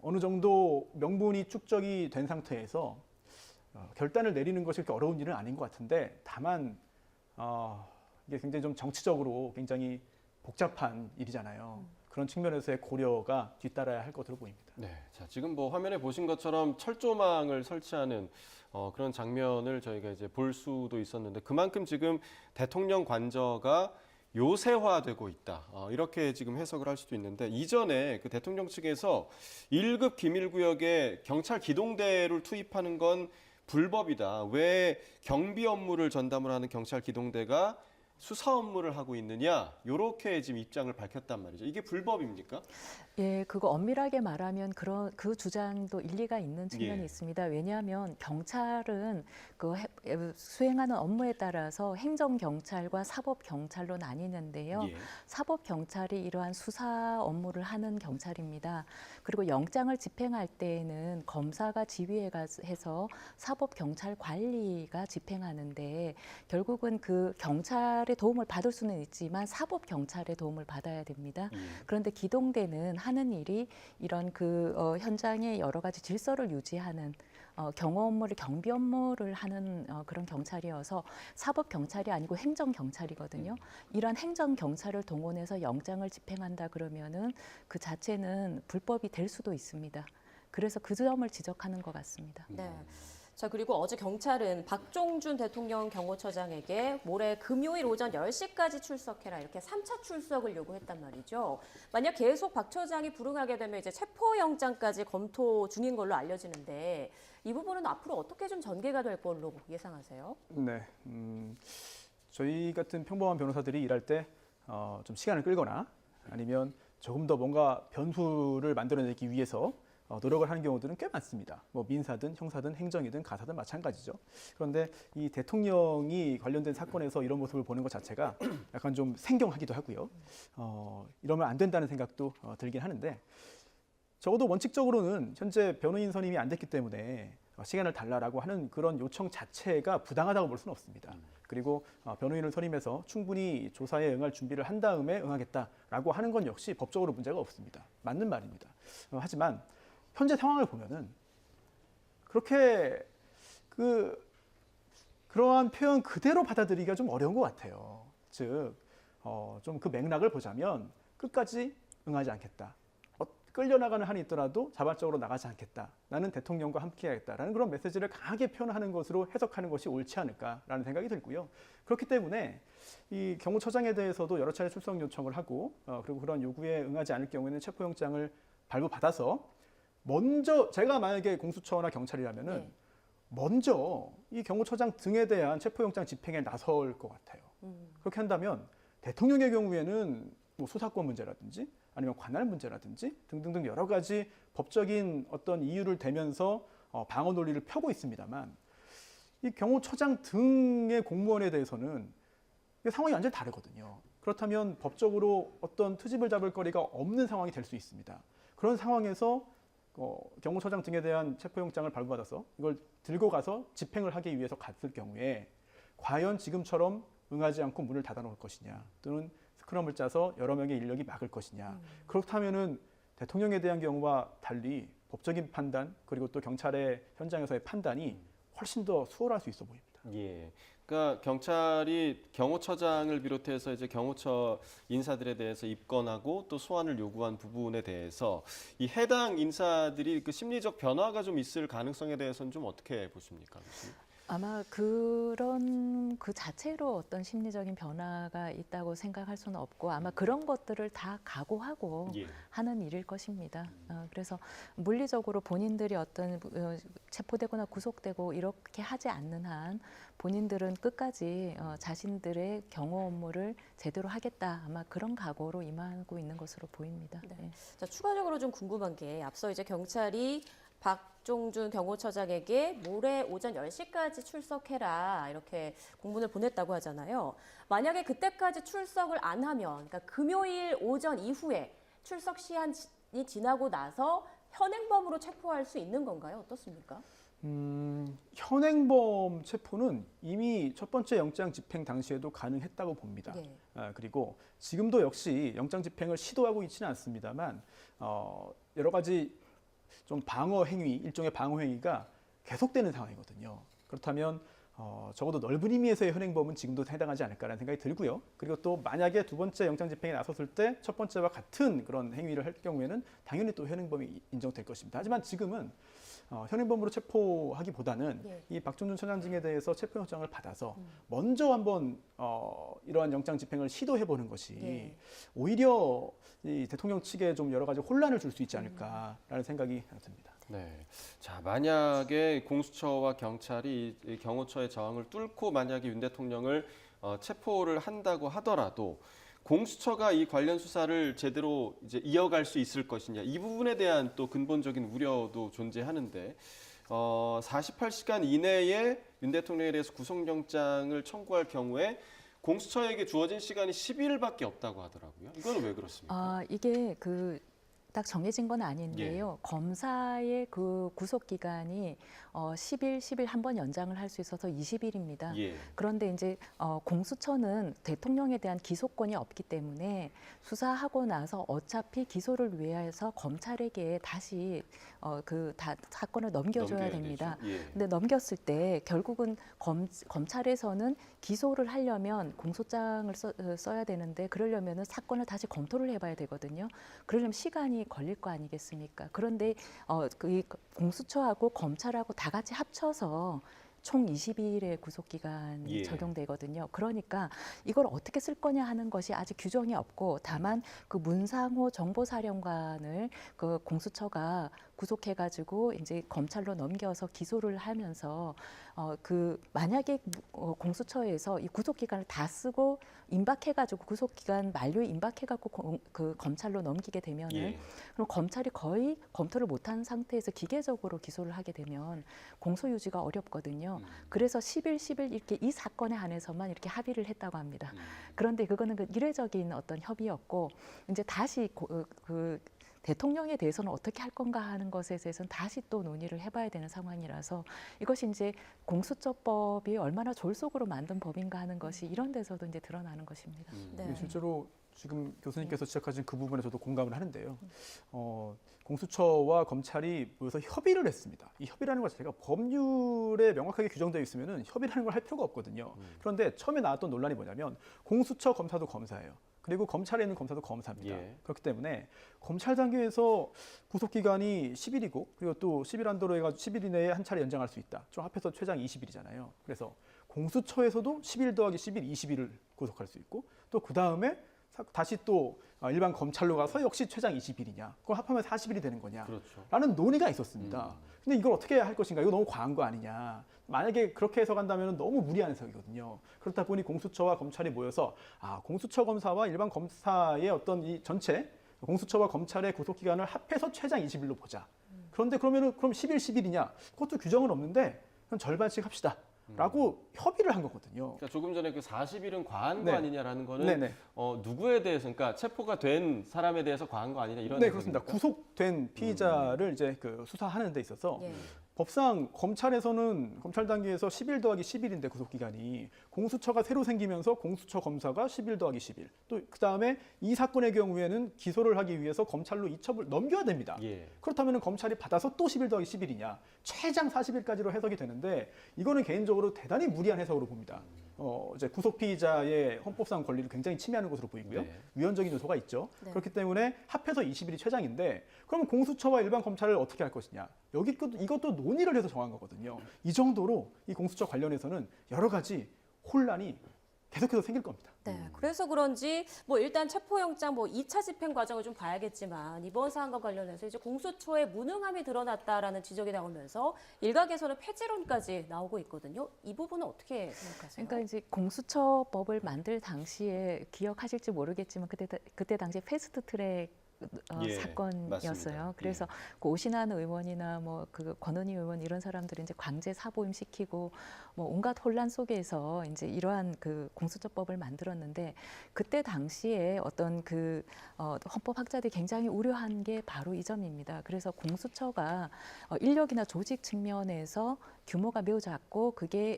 어느 정도 명분이 축적이 된 상태에서 결단을 내리는 것이 그렇게 어려운 일은 아닌 것 같은데 다만 이게 굉장히 좀 정치적으로 굉장히 복잡한 일이잖아요. 그런 측면에서의 고려가 뒤따라야 할 것으로 보입니다. 네, 자 지금 뭐 화면에 보신 것처럼 철조망을 설치하는 그런 장면을 저희가 이제 볼 수도 있었는데 그만큼 지금 대통령 관저가 요새화되고 있다. 이렇게 지금 해석을 할 수도 있는데 이전에 그 대통령 측에서 1급 기밀구역에 경찰 기동대를 투입하는 건 불법이다. 왜 경비 업무를 전담을 하는 경찰 기동대가 수사 업무를 하고 있느냐 이렇게 지금 입장을 밝혔단 말이죠. 이게 불법입니까? 예, 그거 엄밀하게 말하면 그 주장도 일리가 있는 측면이 예. 있습니다. 왜냐하면 경찰은 수행하는 업무에 따라서 행정 경찰과 사법 경찰로 나뉘는데요. 예. 사법 경찰이 이러한 수사 업무를 하는 경찰입니다. 그리고 영장을 집행할 때에는 검사가 지휘해서 사법 경찰 관리가 집행하는데 결국은 그 경찰의 도움을 받을 수는 있지만 사법 경찰의 도움을 받아야 됩니다. 그런데 기동대는 하는 일이 이런 현장의 여러 가지 질서를 유지하는 경호 업무를 경비 업무를 하는 그런 경찰이어서 사법 경찰이 아니고 행정 경찰이거든요. 이런 행정 경찰을 동원해서 영장을 집행한다 그러면은 그 자체는 불법이 될 수도 있습니다. 그래서 그 점을 지적하는 것 같습니다. 네. 자, 그리고 어제 경찰은 박종준 대통령 경호처장에게 모레 금요일 오전 10시까지 출석해라 이렇게 3차 출석을 요구했단 말이죠. 만약 계속 박 처장이 불응하게 되면 이제 체포영장까지 검토 중인 걸로 알려지는데 이 부분은 앞으로 어떻게 좀 전개가 될 걸로 예상하세요? 네, 저희 같은 평범한 변호사들이 일할 때 좀 시간을 끌거나 아니면 조금 더 뭔가 변수를 만들어내기 위해서 노력을 하는 경우들은 꽤 많습니다. 뭐 민사든 형사든 행정이든 가사든 마찬가지죠. 그런데 이 대통령이 관련된 사건에서 이런 모습을 보는 것 자체가 약간 좀 생경하기도 하고요. 이러면 안 된다는 생각도 들긴 하는데 적어도 원칙적으로는 현재 변호인 선임이 안 됐기 때문에 시간을 달라라고 하는 그런 요청 자체가 부당하다고 볼 수는 없습니다. 그리고 변호인을 선임해서 충분히 조사에 응할 준비를 한 다음에 응하겠다라고 하는 건 역시 법적으로 문제가 없습니다. 맞는 말입니다. 하지만 현재 상황을 보면은 그렇게 그러한 표현 그대로 받아들이기가 좀 어려운 것 같아요. 즉, 좀 그 맥락을 보자면 끝까지 응하지 않겠다. 끌려나가는 한이 있더라도 자발적으로 나가지 않겠다. 나는 대통령과 함께하겠다라는 그런 메시지를 강하게 표현하는 것으로 해석하는 것이 옳지 않을까라는 생각이 들고요. 그렇기 때문에 이 경호처장에 대해서도 여러 차례 출석 요청을 하고 그리고 그런 요구에 응하지 않을 경우에는 체포영장을 발부받아서 먼저 제가 만약에 공수처나 경찰이라면은 네. 먼저 이 경호처장 등에 대한 체포영장 집행에 나설 것 같아요. 그렇게 한다면 대통령의 경우에는 뭐 수사권 문제라든지 아니면 관할 문제라든지 등등등 여러 가지 법적인 어떤 이유를 대면서 방어 논리를 펴고 있습니다만 이 경호처장 등의 공무원에 대해서는 상황이 완전히 다르거든요. 그렇다면 법적으로 어떤 트집을 잡을 거리가 없는 상황이 될 수 있습니다. 그런 상황에서 경호처장 등에 대한 체포영장을 발부받아서 이걸 들고 가서 집행을 하기 위해서 갔을 경우에 과연 지금처럼 응하지 않고 문을 닫아놓을 것이냐 또는 스크럼을 짜서 여러 명의 인력이 막을 것이냐. 그렇다면은 대통령에 대한 경우와 달리 법적인 판단 그리고 또 경찰의 현장에서의 판단이 훨씬 더 수월할 수 있어 보입니다. 예. 그러니까 경찰이 경호처장을 비롯해서 이제 경호처 인사들에 대해서 입건하고 또 소환을 요구한 부분에 대해서 이 해당 인사들이 그 심리적 변화가 좀 있을 가능성에 대해서는 좀 어떻게 보십니까? 아마 그런 그 자체로 어떤 심리적인 변화가 있다고 생각할 수는 없고 아마 그런 것들을 다 각오하고 예. 하는 일일 것입니다. 그래서 물리적으로 본인들이 어떤 체포되거나 구속되고 이렇게 하지 않는 한 본인들은 끝까지 자신들의 경호 업무를 제대로 하겠다. 아마 그런 각오로 임하고 있는 것으로 보입니다. 네. 네. 자, 추가적으로 좀 궁금한 게 앞서 이제 경찰이 박종준 경호처장에게 모레 오전 10시까지 출석해라 이렇게 공문을 보냈다고 하잖아요. 만약에 그때까지 출석을 안 하면 그러니까 금요일 오전 이후에 출석 시한이 지나고 나서 현행범으로 체포할 수 있는 건가요? 어떻습니까? 현행범 체포는 이미 첫 번째 영장 집행 당시에도 가능했다고 봅니다. 네. 그리고 지금도 역시 영장 집행을 시도하고 있지는 않습니다만 여러 가지 좀 방어 행위, 일종의 방어 행위가 계속되는 상황이거든요. 그렇다면 적어도 넓은 의미에서의 현행범은 지금도 해당하지 않을까라는 생각이 들고요. 그리고 또 만약에 두 번째 영장 집행에 나섰을 때 첫 번째와 같은 그런 행위를 할 경우에는 당연히 또 현행범이 인정될 것입니다. 하지만 지금은 현행범으로 체포하기보다는 예. 이 박종준 처장 등에 대해서 체포영장을 받아서 먼저 한번 이러한 영장 집행을 시도해보는 것이 예. 오히려 이 대통령 측에 좀 여러 가지 혼란을 줄 수 있지 않을까라는 생각이 듭니다. 네. 자, 만약에 공수처와 경찰이 이 경호처의 저항을 뚫고 만약에 윤 대통령을 체포를 한다고 하더라도 공수처가 이 관련 수사를 제대로 이제 이어갈 수 있을 것이냐 이 부분에 대한 또 근본적인 우려도 존재하는데 48시간 이내에 윤 대통령에 대해서 구속영장을 청구할 경우에 공수처에게 주어진 시간이 10일밖에 없다고 하더라고요. 이거는 왜 그렇습니까? 이게 딱 정해진 건 아닌데요. 검사의 그 구속 기간이 10일 한 번 연장을 할 수 있어서 20일입니다. 예. 그런데 이제 공수처는 대통령에 대한 기소권이 없기 때문에 수사하고 나서 어차피 기소를 위해서 검찰에게 다시 사건을 넘겨줘야 넘겨야 됩니다. 되죠. 예. 근데 넘겼을 때 결국은 검찰에서는 기소를 하려면 공소장을 써야 되는데 그러려면 사건을 다시 검토를 해봐야 되거든요. 그러려면 시간이 걸릴 거 아니겠습니까? 그런데 이 공수처하고 검찰하고 다 같이 합쳐서 총 20일의 구속기간이 예. 적용되거든요. 그러니까 이걸 어떻게 쓸 거냐 하는 것이 아직 규정이 없고 다만 그 문상호 정보사령관을 그 공수처가 구속해가지고 이제 검찰로 넘겨서 기소를 하면서 만약에 공수처에서 이 구속 기간을 다 쓰고 임박해가지고 구속 기간 만료에 임박해갖고 그 검찰로 넘기게 되면은 예. 그럼 검찰이 거의 검토를 못한 상태에서 기계적으로 기소를 하게 되면 공소 유지가 어렵거든요. 그래서 10일 이렇게 이 사건에 한해서만 이렇게 합의를 했다고 합니다. 그런데 그거는 그 이례적인 어떤 협의였고 이제 다시 그 대통령에 대해서는 어떻게 할 건가 하는 것에 대해서는 다시 또 논의를 해봐야 되는 상황이라서 이것이 이제 공수처법이 얼마나 졸속으로 만든 법인가 하는 것이 이런 데서도 이제 드러나는 것입니다. 네. 실제로 지금 교수님께서 지적하신 그 부분에 저도 공감을 하는데요. 공수처와 검찰이 모여서 협의를 했습니다. 이 협의라는 것 자체가 법률에 명확하게 규정되어 있으면 협의라는 걸 할 필요가 없거든요. 그런데 처음에 나왔던 논란이 뭐냐면 공수처 검사도 검사예요. 그리고 검찰에 있는 검사도 검사입니다. 예. 그렇기 때문에 검찰 단계에서 구속 기간이 10일이고 그리고 또 10일 한도로 해가지고 10일 이내에 한 차례 연장할 수 있다. 좀 합해서 최장 20일이잖아요. 그래서 공수처에서도 11 더하기 11, 20일을 구속할 수 있고 또 그 다음에 다시 또 일반 검찰로 가서 역시 최장 20일이냐. 그걸 합하면 40일이 되는 거냐. 그렇죠. 라는 논의가 있었습니다. 근데 이걸 어떻게 할 것인가? 이거 너무 과한 거 아니냐. 만약에 그렇게 해석한다면 너무 무리한 해석이거든요. 그렇다 보니 공수처와 검찰이 모여서 공수처 검사와 일반 검사의 어떤 이 전체 공수처와 검찰의 구속 기간을 합해서 최장 20일로 보자. 그런데 그럼 10일, 10일이냐? 그것도 규정은 없는데 그럼 절반씩 합시다. 라고 협의를 한 거거든요. 그러니까 조금 전에 그 40일은 과한 네. 거 아니냐라는 거는 네네. 누구에 대해서, 그러니까 체포가 된 사람에 대해서 과한 거 아니냐 이런 네, 그렇습니다. 해석입니까? 구속된 피의자를 이제 그 수사하는 데 있어서 예. 법상 검찰에서는 검찰 단계에서 10일 더하기 10일인데 구속 기간이 공수처가 새로 생기면서 공수처 검사가 10일 더하기 10일. 또 그다음에 이 사건의 경우에는 기소를 하기 위해서 검찰로 이첩을 넘겨야 됩니다. 예. 그렇다면 검찰이 받아서 또 10일 더하기 10일이냐. 최장 40일까지로 해석이 되는데 이거는 개인적으로 대단히 무리한 해석으로 봅니다. 이제 구속 피의자의 헌법상 권리를 굉장히 침해하는 것으로 보이고요. 네. 위헌적인 요소가 있죠. 네. 그렇기 때문에 합해서 20일이 최장인데 그러면 공수처와 일반 검찰을 어떻게 할 것이냐. 이것도 논의를 해서 정한 거거든요. 이 정도로 이 공수처 관련해서는 여러 가지 혼란이 계속해서 생길 겁니다. 네, 그래서 그런지 뭐 일단 체포영장 2차 집행 과정을 좀 봐야겠지만 이번 사안과 관련해서 이제 공수처의 무능함이 드러났다라는 지적이 나오면서 일각에서는 폐지론까지 나오고 있거든요. 이 부분은 어떻게 생각하세요? 그러니까 이제 공수처법을 만들 당시에 기억하실지 모르겠지만 그때 당시에 패스트트랙 예, 사건이었어요. 맞습니다. 그래서 그 오신환 의원이나 그 권은희 의원 이런 사람들이 이제 강제 사보임 시키고 온갖 혼란 속에서 이제 이러한 그 공수처법을 만들었는데 그때 당시에 어떤 그 헌법학자들이 굉장히 우려한 게 바로 이 점입니다. 그래서 공수처가 인력이나 조직 측면에서 규모가 매우 작고 그게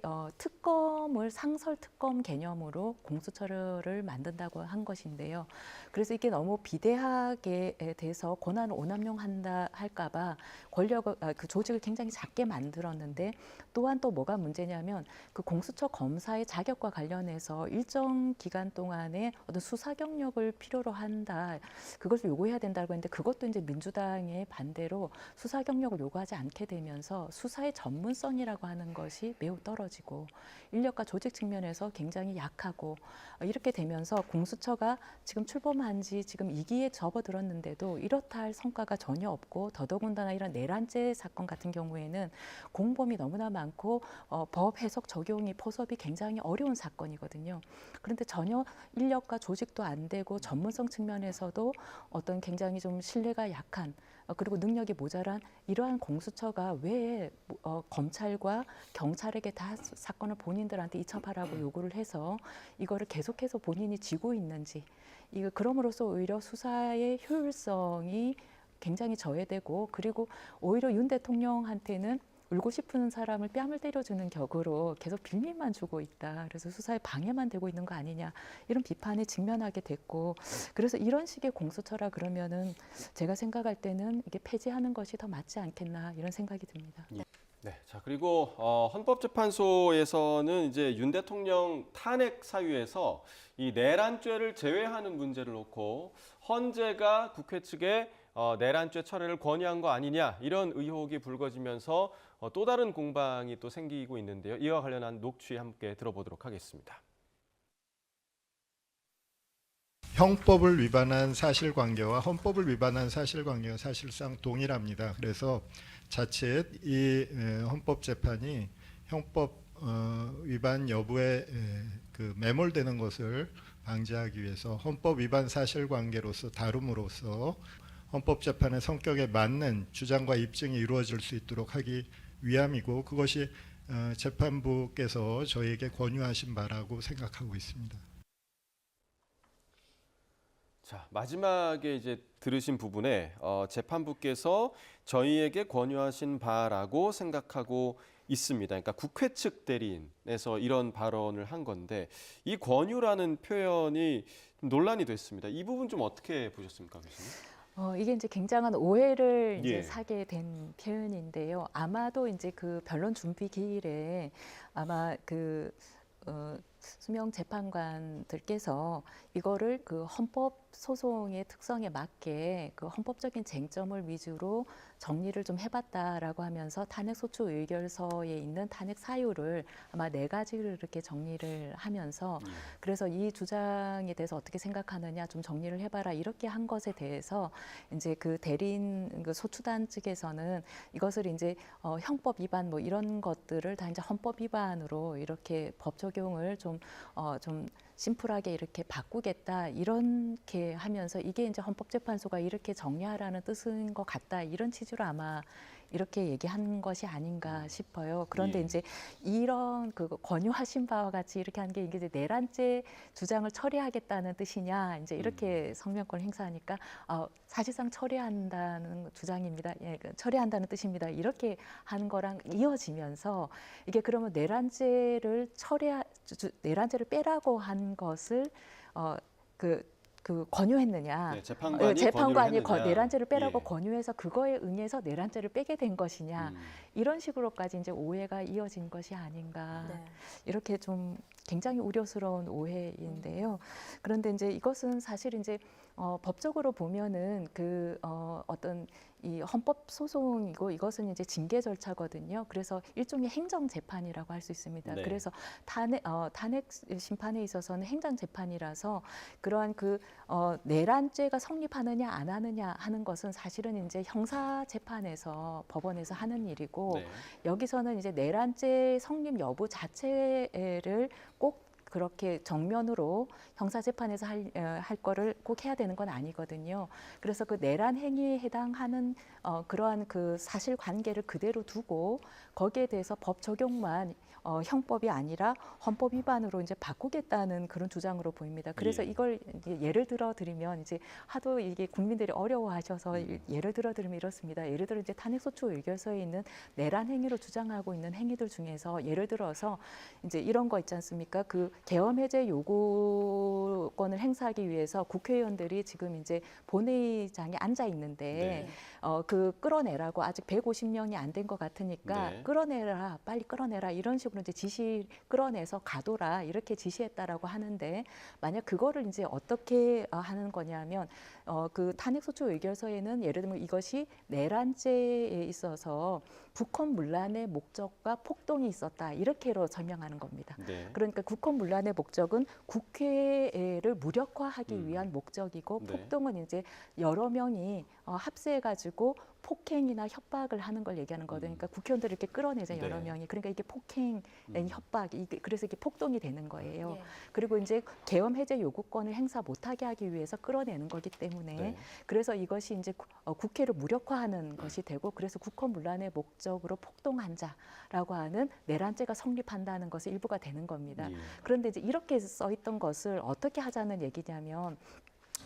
상설 특검 개념으로 공수처를 만든다고 한 것인데요. 그래서 이게 너무 비대하게 돼서 권한을 오남용한다 할까봐 그 조직을 굉장히 작게 만들었는데 또한 또 뭐가 문제냐면 그 공수처 검사의 자격과 관련해서 일정 기간 동안에 어떤 수사 경력을 필요로 한다. 그것을 요구해야 된다고 했는데 그것도 이제 민주당의 반대로 수사 경력을 요구하지 않게 되면서 수사의 전문성이라고 하는 것이 매우 떨어지고 인력과 조직 측면에서 굉장히 약하고 이렇게 되면서 공수처가 지금 출범한 지 지금 2기에 접어들었는데도 이렇다 할 성과가 전혀 없고 더더군다나 이런 내란죄 사건 같은 경우에는 공범이 너무나 많고 법 해석 적용이 포섭이 굉장히 어려운 사건이거든요. 그런데 전혀 인력과 조직도 안 되고 전문성 측면에서도 어떤 굉장히 좀 신뢰가 약한 그리고 능력이 모자란 이러한 공수처가 왜 검찰과 경찰에게 다 사건을 본인들한테 이첩하라고 요구를 해서 이거를 계속해서 본인이 지고 있는지 그럼으로써 오히려 수사의 효율성이 굉장히 저해되고 그리고 오히려 윤 대통령한테는 울고 싶은 사람을 뺨을 때려주는 격으로 계속 빌미만 주고 있다. 그래서 수사에 방해만 되고 있는 거 아니냐. 이런 비판에 직면하게 됐고 그래서 이런 식의 공수처라 그러면은 제가 생각할 때는 이게 폐지하는 것이 더 맞지 않겠나 이런 생각이 듭니다. 네, 자 그리고 헌법재판소에서는 이제 윤 대통령 탄핵 사유에서 이 내란죄를 제외하는 문제를 놓고 헌재가 국회 측에 내란죄 철회를 권유한 거 아니냐 이런 의혹이 불거지면서 또 다른 공방이 또 생기고 있는데요. 이와 관련한 녹취 함께 들어보도록 하겠습니다. 형법을 위반한 사실관계와 헌법을 위반한 사실관계가 사실상 동일합니다. 그래서 자칫 이 헌법재판이 형법 위반 여부에 그 매몰되는 것을 방지하기 위해서 헌법 위반 사실관계로서 다룸으로써 헌법재판의 성격에 맞는 주장과 입증이 이루어질 수 있도록 하기 위함이고, 그것이 재판부께서 저희에게 권유하신 바라고 생각하고 있습니다. 자, 마지막에 이제 들으신 부분에 재판부께서 저희에게 권유하신 바라고 생각하고 있습니다. 그러니까 국회 측 대리인에서 이런 발언을 한 건데, 이 권유라는 표현이 논란이 됐습니다. 이 부분 좀 어떻게 보셨습니까, 교수님? 이게 이제 굉장한 오해를 이제 예. 사게 된 표현인데요. 아마도 이제 그 변론 준비 기일에 아마 그 수명 재판관들께서 이거를 그 헌법 소송의 특성에 맞게 그 헌법적인 쟁점을 위주로 정리를 좀 해봤다라고 하면서 탄핵소추 의결서에 있는 탄핵 사유를 아마 4가지를 이렇게 정리를 하면서, 그래서 이 주장에 대해서 어떻게 생각하느냐 좀 정리를 해봐라 이렇게 한 것에 대해서 이제 그 대리인 그 소추단 측에서는 이것을 이제 형법 위반 뭐 이런 것들을 다 이제 헌법 위반으로 이렇게 법 적용을 좀 심플하게 이렇게 바꾸겠다 이렇게 하면서 이게 이제 헌법재판소가 이렇게 정리하라는 뜻인 것 같다 이런 취지로 아마 이렇게 얘기한 것이 아닌가 싶어요. 그런데 예. 이제 이런 그 권유하신 바와 같이 이렇게 한 게 이게 이제 내란죄 주장을 처리하겠다는 뜻이냐 이제 이렇게 성명권을 행사하니까 사실상 처리한다는 주장입니다. 예, 처리한다는 뜻입니다. 이렇게 하는 거랑 이어지면서 이게 그러면 내란죄를 내란죄를 빼라고 한 것을 권유했느냐? 네, 재판관이 재판관이 권유를 했느냐? 내란죄를 빼라고 예. 권유해서 그거에 응해서 내란죄를 빼게 된 것이냐? 이런 식으로까지 이제 오해가 이어진 것이 아닌가? 네. 이렇게 좀 굉장히 우려스러운 오해인데요. 그런데 이제 이것은 사실 이제 법적으로 보면은 어떤 이 헌법 소송이고 이것은 이제 징계 절차거든요. 그래서 일종의 행정 재판이라고 할 수 있습니다. 네. 그래서 탄핵 심판에 있어서는 행정 재판이라서 그러한 내란죄가 성립하느냐 안 하느냐 하는 것은 사실은 이제 형사 재판에서 법원에서 하는 일이고, 네. 여기서는 이제 내란죄 성립 여부 자체를 꼭 그렇게 정면으로 형사재판에서 할 거를 꼭 해야 되는 건 아니거든요. 그래서 그 내란 행위에 해당하는 그러한 그 사실관계를 그대로 두고 거기에 대해서 법 적용만 형법이 아니라 헌법 위반으로 이제 바꾸겠다는 그런 주장으로 보입니다. 그래서 예. 이걸 이제 예를 들어 드리면 이제 하도 이게 국민들이 어려워하셔서 예를 들어 드리면 이렇습니다. 예를 들어 이제 탄핵소추 의결서에 있는 내란 행위로 주장하고 있는 행위들 중에서 예를 들어서 이제 이런 거 있지 않습니까? 그 계엄 해제 요구권을 행사하기 위해서 국회의원들이 지금 이제 본회의장에 앉아 있는데 네. 그 끌어내라고 아직 150명이 안 된 것 같으니까 네. 끌어내라, 빨리 끌어내라 이런 식으로 이제 지시 끌어내서 가둬라 이렇게 지시했다라고 하는데, 만약 그거를 이제 어떻게 하는 거냐면 그 탄핵소추 의결서에는 예를 들면 이것이 내란죄에 있어서 국헌문란의 목적과 폭동이 있었다 이렇게로 설명하는 겁니다. 네. 그러니까 국헌문란의 목적은 국회를 무력화하기 위한 목적이고, 네. 폭동은 이제 여러 명이 합세해가지고 폭행이나 협박을 하는 걸 얘기하는 거거든요. 그러니까 국회의원들을 이렇게 끌어내자 여러 네. 명이. 그러니까 이게 폭행, 협박, 그래서 이게 폭동이 되는 거예요. 예. 그리고 이제 계엄 해제 요구권을 행사 못하게 하기 위해서 끌어내는 거기 때문에 네. 그래서 이것이 이제 국회를 무력화하는 것이 되고, 그래서 국헌문란의 목적으로 폭동한 자라고 하는 내란죄가 성립한다는 것이 일부가 되는 겁니다. 예. 그런데 이제 이렇게 써 있던 것을 어떻게 하자는 얘기냐면,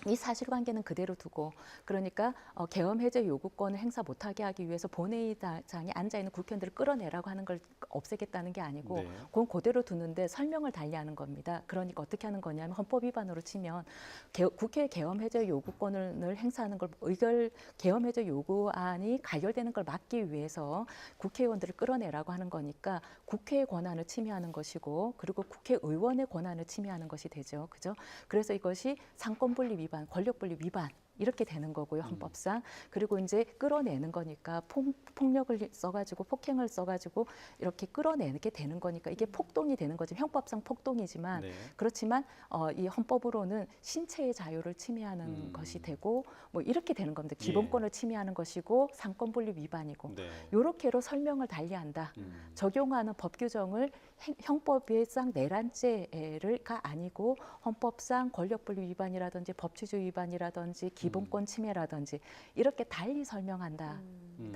이 사실관계는 그대로 두고, 그러니까 계엄 해제 요구권을 행사 못하게 하기 위해서 본회의장에 앉아 있는 국회의원들을 끌어내라고 하는 걸 없애겠다는 게 아니고, 네. 그건 그대로 두는데 설명을 달리하는 겁니다. 그러니까 어떻게 하는 거냐면, 헌법 위반으로 치면 국회 계엄 해제 요구권을 행사하는 걸 계엄 해제 요구안이 가결되는 걸 막기 위해서 국회의원들을 끌어내라고 하는 거니까 국회의 권한을 침해하는 것이고, 그리고 국회의원의 권한을 침해하는 것이 되죠. 그죠? 그래서 이것이 상권분리 위반, 권력분리 위반 이렇게 되는 거고요, 헌법상. 그리고 이제 끌어내는 거니까 폭력을 써가지고 폭행을 써가지고 이렇게 끌어내게 되는 거니까 이게 폭동이 되는 거지. 형법상 폭동이지만 네. 그렇지만 이 헌법으로는 신체의 자유를 침해하는 것이 되고 뭐 이렇게 되는 겁니다. 기본권을 침해하는 것이고 상권분립 위반이고 네. 요렇게로 설명을 달리한다. 적용하는 법 규정을 형법상 내란죄가 아니고 헌법상 권력분립 위반이라든지 법치주의 위반이라든지 기본권 침해라든지 이렇게 달리 설명한다.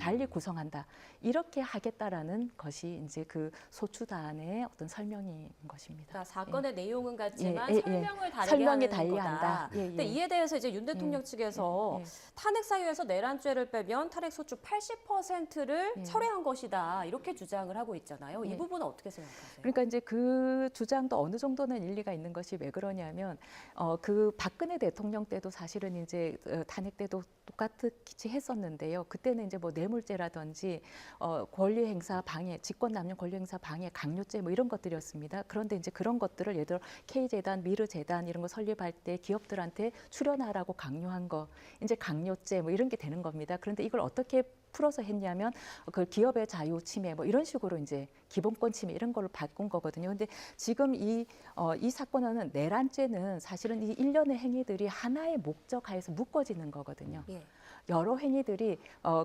달리 구성한다. 이렇게 하겠다라는 것이 이제 그 소추단의 어떤 설명인 것입니다. 그러니까 사건의 내용은 같지만 예, 예. 설명을 다르게 설명이 하는 달리한다. 거다. 예, 예. 근데 이에 대해서 이제 윤 대통령 측에서 예. 탄핵 사유에서 내란죄를 빼면 탄핵 소추 80%를 예. 철회한 것이다. 이렇게 주장을 하고 있잖아요. 이 예. 부분은 어떻게 생각하세요? 그러니까 이제 그 주장도 어느 정도는 일리가 있는 것이 왜 그러냐면 그 박근혜 대통령 때도 사실은 이제 탄핵 때도 똑같이 했었는데요. 그때는 이제 뭐 뇌물죄라든지 권리 행사 방해, 직권 남용 권리 행사 방해, 강요죄 뭐 이런 것들이었습니다. 그런데 이제 그런 것들을 예를 들어 K재단, 미르재단 이런 거 설립할 때 기업들한테 출연하라고 강요한 거, 이제 강요죄 뭐 이런 게 되는 겁니다. 그런데 이걸 어떻게 풀어서 했냐면 그 기업의 자유 침해 뭐 이런 식으로 이제 기본권 침해 이런 걸로 바꾼 거거든요. 근데 지금 이 사건은 내란죄는 사실은 이 일련의 행위들이 하나의 목적 하에서 묶어지는 거거든요. 예. 여러 행위들이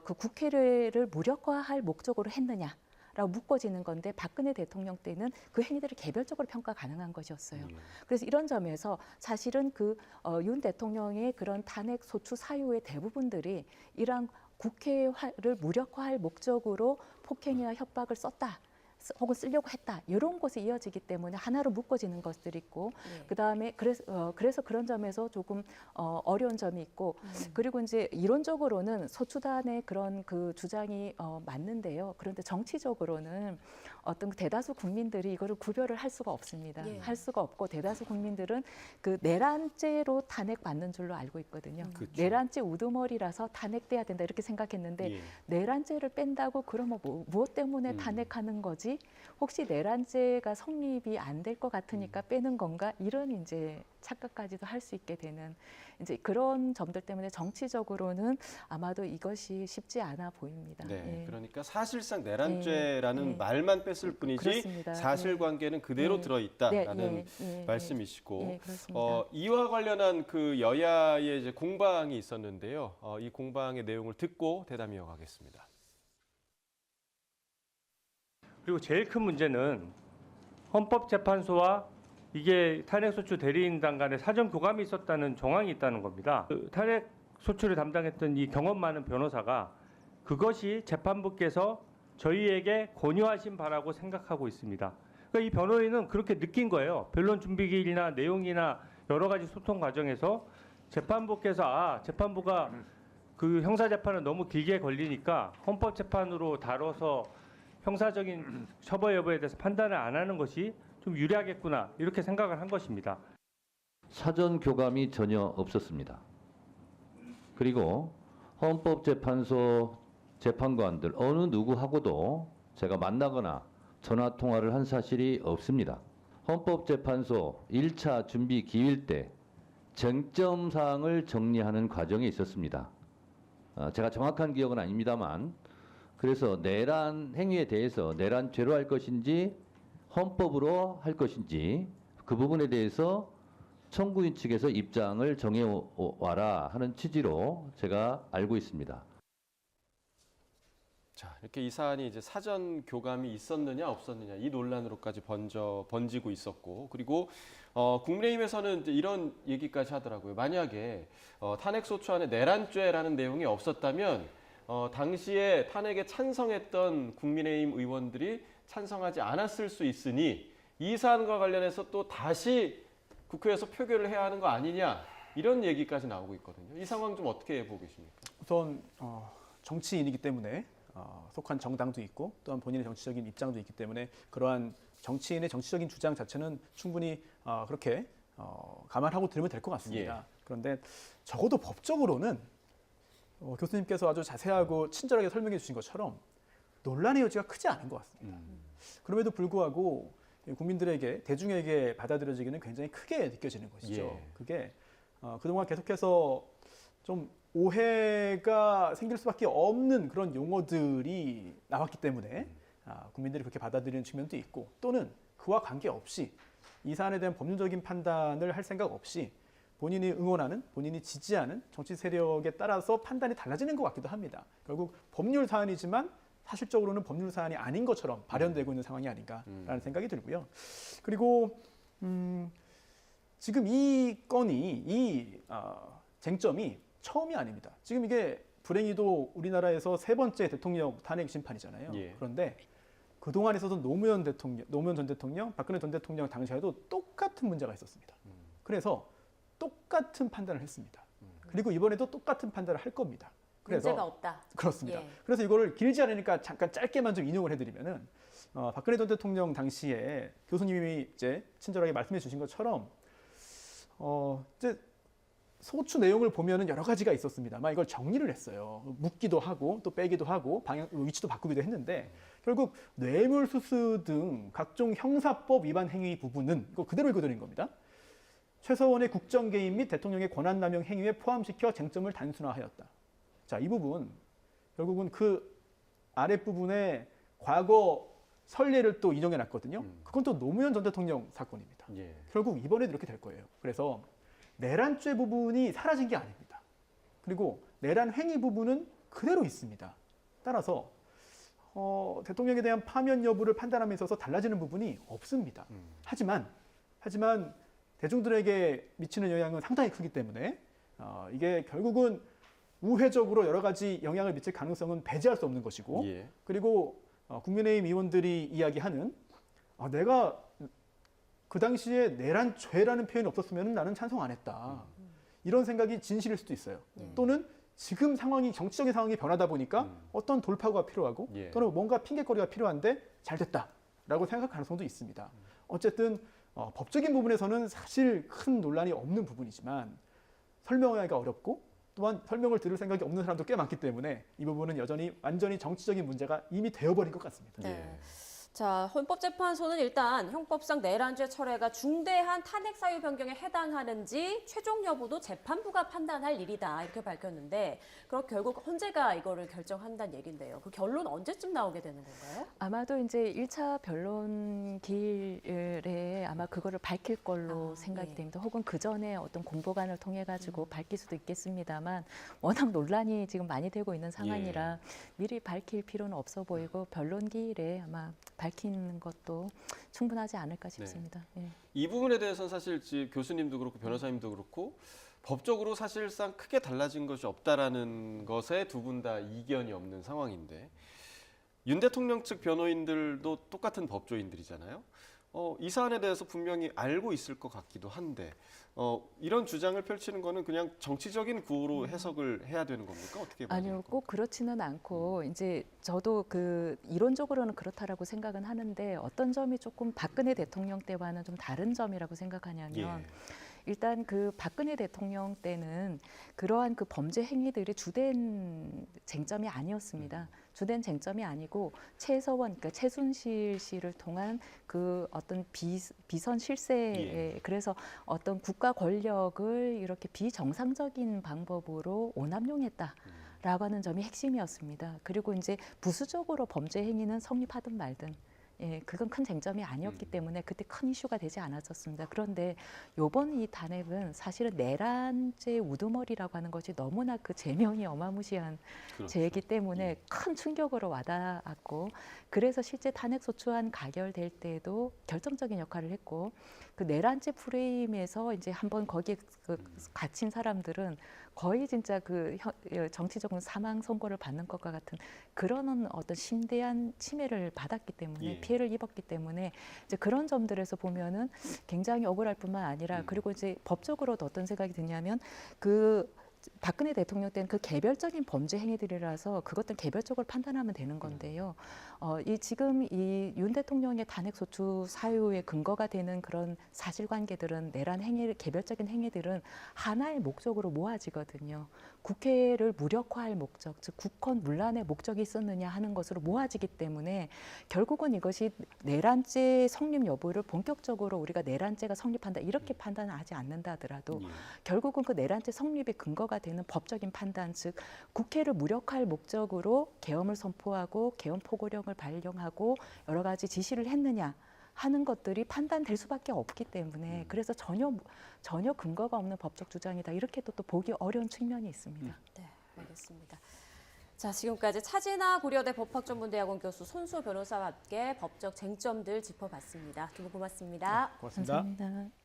그 국회를 무력화할 목적으로 했느냐. 라고 묶어지는 건데 박근혜 대통령 때는 그 행위들을 개별적으로 평가 가능한 것이었어요. 그래서 이런 점에서 사실은 그 윤 대통령의 그런 탄핵 소추 사유의 대부분들이 이러한 국회를 무력화할 목적으로 폭행이나 협박을 썼다. 혹은 쓰려고 했다. 이런 것에 이어지기 때문에 하나로 묶어지는 것들이 있고 네. 그다음에 그래서 그런 점에서 조금 어려운 점이 있고 그리고 이제 이론적으로는 소추단의 그런 그 주장이 맞는데요. 그런데 정치적으로는 어떤 대다수 국민들이 이거를 구별을 할 수가 없습니다. 예. 할 수가 없고 대다수 국민들은 그 내란죄로 탄핵받는 줄로 알고 있거든요. 그렇죠. 내란죄 우두머리라서 탄핵돼야 된다 이렇게 생각했는데 예. 내란죄를 뺀다고 그러면 무엇 때문에 탄핵하는 거지? 혹시 내란죄가 성립이 안 될 것 같으니까 빼는 건가? 이런 이제 착각까지도 할 수 있게 되는 이제 그런 점들 때문에 정치적으로는 아마도 이것이 쉽지 않아 보입니다. 네, 예. 그러니까 사실상 내란죄라는 예. 말만 뺐을 뿐이지 그렇습니다. 사실관계는 그대로 예. 들어있다라는 예. 말씀이시고 예, 그렇습니다. 이와 관련한 그 여야의 이제 공방이 있었는데요. 이 공방의 내용을 듣고 대담 이어가겠습니다. 그리고 제일 큰 문제는 헌법재판소와 이게 탄핵소추 대리인단 간에 사전 교감이 있었다는 정황이 있다는 겁니다. 그 탄핵소추를 담당했던 이 경험 많은 변호사가 그것이 재판부께서 저희에게 권유하신 바라고 생각하고 있습니다. 그러니까 이 변호인은 그렇게 느낀 거예요. 변론 준비기일이나 내용이나 여러 가지 소통 과정에서 재판부께서 재판부가 그 형사재판은 너무 길게 걸리니까 헌법재판으로 다뤄서 형사적인 처벌 여부에 대해서 판단을 안 하는 것이 좀 유리하겠구나 이렇게 생각을 한 것입니다. 사전 교감이 전혀 없었습니다. 그리고 헌법재판소 재판관들 어느 누구하고도 제가 만나거나 전화 통화를 한 사실이 없습니다. 헌법재판소 1차 준비 기일 때 쟁점 사항을 정리하는 과정이 있었습니다. 제가 정확한 기억은 아닙니다만 그래서 내란 행위에 대해서 내란죄로 할 것인지 헌법으로 할 것인지 그 부분에 대해서 청구인 측에서 입장을 정해와라 하는 취지로 제가 알고 있습니다. 자, 이렇게 이 사안이 이제 사전 교감이 있었느냐 없었느냐 이 논란으로까지 번지고 있었고 그리고 국민의힘에서는 이제 이런 얘기까지 하더라고요. 만약에 탄핵 소추안에 내란죄라는 내용이 없었다면 당시에 탄핵에 찬성했던 국민의힘 의원들이 찬성하지 않았을 수 있으니 이 사안과 관련해서 또 다시 국회에서 표결을 해야 하는 거 아니냐 이런 얘기까지 나오고 있거든요. 이 상황 좀 어떻게 보고 계십니까? 우선 정치인이기 때문에 속한 정당도 있고 또한 본인의 정치적인 입장도 있기 때문에 그러한 정치인의 정치적인 주장 자체는 충분히 그렇게 감안하고 들으면 될 것 같습니다. 예. 그런데 적어도 법적으로는 교수님께서 아주 자세하고 친절하게 설명해 주신 것처럼 논란의 여지가 크지 않은 것 같습니다. 그럼에도 불구하고 국민들에게 대중에게 받아들여지기는 굉장히 크게 느껴지는 것이죠. 예. 그게 그동안 계속해서 좀 오해가 생길 수밖에 없는 그런 용어들이 나왔기 때문에 국민들이 그렇게 받아들이는 측면도 있고, 또는 그와 관계없이 이 사안에 대한 법률적인 판단을 할 생각 없이 본인이 응원하는, 본인이 지지하는 정치 세력에 따라서 판단이 달라지는 것 같기도 합니다. 결국 법률 사안이지만 사실적으로는 법률 사안이 아닌 것처럼 발현되고 있는 상황이 아닌가라는 생각이 들고요. 그리고 지금 이 건이, 이 쟁점이 처음이 아닙니다. 지금 이게 불행히도 우리나라에서 3번째 대통령 탄핵 심판이잖아요. 예. 그런데 그동안 있었던 노무현 전 대통령, 박근혜 전 대통령 당시에도 똑같은 문제가 있었습니다. 그래서 똑같은 판단을 했습니다. 그리고 이번에도 똑같은 판단을 할 겁니다. 그래서 문제가 없다. 그렇습니다. 예. 그래서 이거를 길지 않으니까 잠깐 짧게만 좀 인용을 해드리면은 박근혜 전 대통령 당시에 교수님이 이제 친절하게 말씀해 주신 것처럼 이제 소추 내용을 보면은 여러 가지가 있었습니다만 이걸 정리를 했어요. 묻기도 하고 또 빼기도 하고 방향 위치도 바꾸기도 했는데 결국 뇌물수수 등 각종 형사법 위반 행위 부분은 이거 그대로 읽어드린 겁니다. 최서원의 국정 개입 및 대통령의 권한남용 행위에 포함시켜 쟁점을 단순화하였다. 자, 이 부분 결국은 그 아랫부분에 과거 선례를 또 인용해 놨거든요. 그건 또 노무현 전 대통령 사건입니다. 예. 결국 이번에도 이렇게 될 거예요. 그래서 내란죄 부분이 사라진 게 아닙니다. 그리고 내란 행위 부분은 그대로 있습니다. 따라서 대통령에 대한 파면 여부를 판단함에 있어서 달라지는 부분이 없습니다. 하지만 대중들에게 미치는 영향은 상당히 크기 때문에 이게 결국은 우회적으로 여러 가지 영향을 미칠 가능성은 배제할 수 없는 것이고, 예. 그리고 국민의힘 의원들이 이야기하는 내가 그 당시에 내란죄라는 표현이 없었으면 나는 찬성 안 했다. 이런 생각이 진실일 수도 있어요. 또는 지금 상황이, 정치적인 상황이 변하다 보니까 어떤 돌파구가 필요하고 예. 또는 뭔가 핑계거리가 필요한데 잘 됐다라고 생각할 가능성도 있습니다. 어쨌든 법적인 부분에서는 사실 큰 논란이 없는 부분이지만 설명하기가 어렵고 또한 설명을 들을 생각이 없는 사람도 꽤 많기 때문에 이 부분은 여전히 완전히 정치적인 문제가 이미 되어버린 것 같습니다. 네. 자, 헌법재판소는 일단 형법상 내란죄 철회가 중대한 탄핵 사유 변경에 해당하는지 최종 여부도 재판부가 판단할 일이다 이렇게 밝혔는데, 그럼 결국 헌재가 이거를 결정한다는 얘긴데요. 그 결론 언제쯤 나오게 되는 건가요? 아마도 이제 1차 변론길에 아마 그거를 밝힐 걸로 생각이 네. 됩니다. 혹은 그 전에 어떤 공보관을 통해 가지고 밝힐 수도 있겠습니다만 워낙 논란이 지금 많이 되고 있는 상황이라 미리 밝힐 필요는 없어 보이고 변론기일에 아마 밝히는 것도 충분하지 않을까 싶습니다. 예. 이 부분에 대해서는 사실 교수님도 그렇고 변호사님도 그렇고 법적으로 사실상 크게 달라진 것이 없다라는 것에 두 분 다 이견이 없는 상황인데, 윤 대통령 측 변호인들도 똑같은 법조인들이잖아요. 이 사안에 대해서 분명히 알고 있을 것 같기도 한데 이런 주장을 펼치는 거는 그냥 정치적인 구호로 해석을 해야 되는 겁니까? 어떻게 봐야 아니요, 됩니까? 꼭 그렇지는 않고 이제 저도 그 이론적으로는 그렇다라고 생각은 하는데 어떤 점이 조금 박근혜 대통령 때와는 좀 다른 점이라고 생각하냐면 일단 그 박근혜 대통령 때는 그러한 그 범죄 행위들이 주된 쟁점이 아니었습니다. 주된 쟁점이 아니고 최서원, 그러니까 최순실 씨를 통한 그 어떤 비선 실세에 그래서 어떤 국가 권력을 이렇게 비정상적인 방법으로 오남용했다라고 하는 점이 핵심이었습니다. 그리고 이제 부수적으로 범죄 행위는 성립하든 말든. 예, 그건 큰 쟁점이 아니었기 때문에 그때 큰 이슈가 되지 않았었습니다. 그런데 요번 이 탄핵은 사실은 내란죄 우두머리라고 하는 것이 너무나 그 제명이 어마무시한 죄이기 때문에 큰 충격으로 와닿았고, 그래서 실제 탄핵 소추안 가결될 때도 결정적인 역할을 했고, 그 내란죄 프레임에서 이제 한번 거기에 갇힌 사람들은 거의 진짜 그 정치적인 사망 선고를 받는 것과 같은 그런 어떤 심대한 침해를 받았기 때문에 피해를 입었기 때문에 이제 그런 점들에서 보면은 굉장히 억울할 뿐만 아니라 그리고 이제 법적으로도 어떤 생각이 드냐면 그 박근혜 대통령 때는 그 개별적인 범죄 행위들이라서 그것들 개별적으로 판단하면 되는 건데요. 이 지금 이 윤 대통령의 탄핵 소추 사유의 근거가 되는 그런 사실관계들은 내란 행위, 개별적인 행위들은 하나의 목적으로 모아지거든요. 국회를 무력화할 목적, 즉 국헌 문란의 목적이 있었느냐 하는 것으로 모아지기 때문에 결국은 이것이 내란죄 성립 여부를 본격적으로 우리가 내란죄가 성립한다 이렇게 판단하지 않는다 하더라도 결국은 그 내란죄 성립의 근거가 되는 법적인 판단, 즉 국회를 무력화할 목적으로 계엄을 선포하고 계엄 포고령을 발령하고 여러 가지 지시를 했느냐 하는 것들이 판단될 수밖에 없기 때문에 그래서 전혀 근거가 없는 법적 주장이다 이렇게 또 보기 어려운 측면이 있습니다. 네, 알겠습니다. 자, 지금까지 차진아 고려대 법학전문대학원 교수 손수호 변호사와 함께 법적 쟁점들 짚어봤습니다. 두 분 고맙습니다. 고맙습니다. 감사합니다.